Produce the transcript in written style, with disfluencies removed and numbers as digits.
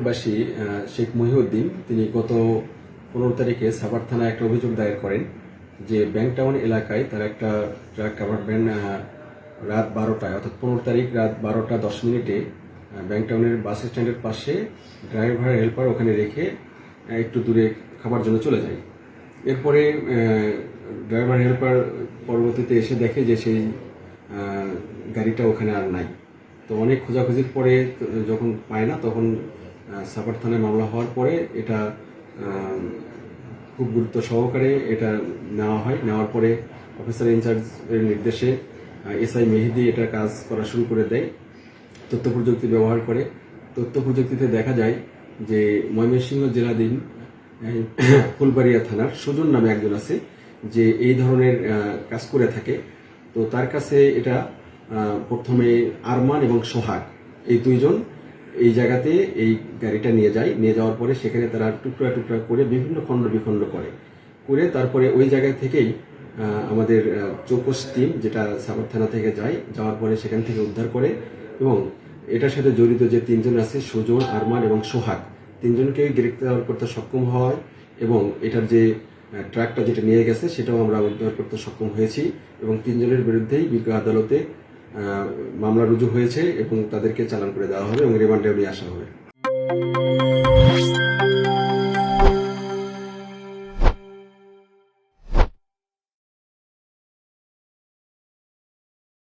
এলাকাবাসী শেখ মহিউদ্দিন তিনি গত 15 তারিখে সাভার থানায় একটা অভিযোগ দায়ের করেন যে ব্যাংক টাউন এলাকায় তার একটা ট্রাক কাভার্ড ভ্যান রাত 12টায় অর্থাৎ 15 তারিখ রাত 12টা 10 মিনিটে ব্যাংক টাউনের বাস স্ট্যান্ডের পাশে ড্রাইভার হেল্পার ওখানে রেখে একটু দূরে খাবার জন্য চলে যায়। এরপরে ড্রাইভার হেল্পার পরবর্তীতে এসে দেখে যে সেই গাড়িটা ওখানে আর নাই। তো অনেক খোঁজাখুঁজির পরে যখন পায় না তখন সাভার থানায় মামলা হওয়ার পরে এটা খুব গুরুত্ব সহকারে এটা নেওয়া হয়। নেওয়ার পরে অফিসার ইনচার্জের নির্দেশে এসআই মেহেদি এটা কাজ করা শুরু করে দেয় তথ্য প্রযুক্তি ব্যবহার করে। তথ্য প্রযুক্তিতে দেখা যায় যে ময়মনসিংহ জেলাধীন ফুলবাড়িয়া থানার সুজন নামে একজন আছে যে এই ধরনের কাজ করে থাকে। তো তার কাছে এটা প্রথমে আরমান এবং সোহাগ এই দুইজন এই জায়গাতে এই গাড়িটা নিয়ে যায়। নিয়ে যাওয়ার পরে সেখানে তারা টুকরা টুকরা করে বিভিন্ন খণ্ড বিখণ্ড করে তারপরে ওই জায়গা থেকেই আমাদের চৌকস টিম যেটা সাভার থানা থেকে যাওয়ার পরে সেখান থেকে উদ্ধার করে এবং এটার সাথে জড়িত যে 3 জন আছে সুজন, আরমান এবং সোহাগ, 3 জনকে গ্রেপ্তার করতে সক্ষম হয় এবং এটার যে ট্রাকটা যেটা নিয়ে গেছে সেটাও আমরা উদ্ধার করতে সক্ষম হয়েছি এবং 3 জনের বিরুদ্ধেই বিজ্ঞ আদালতে মামলা রুজু হয়েছে এবং তাদেরকে চালান করে দেওয়া হবে এবং রিমান্ডে নিয়ে আসা হবে।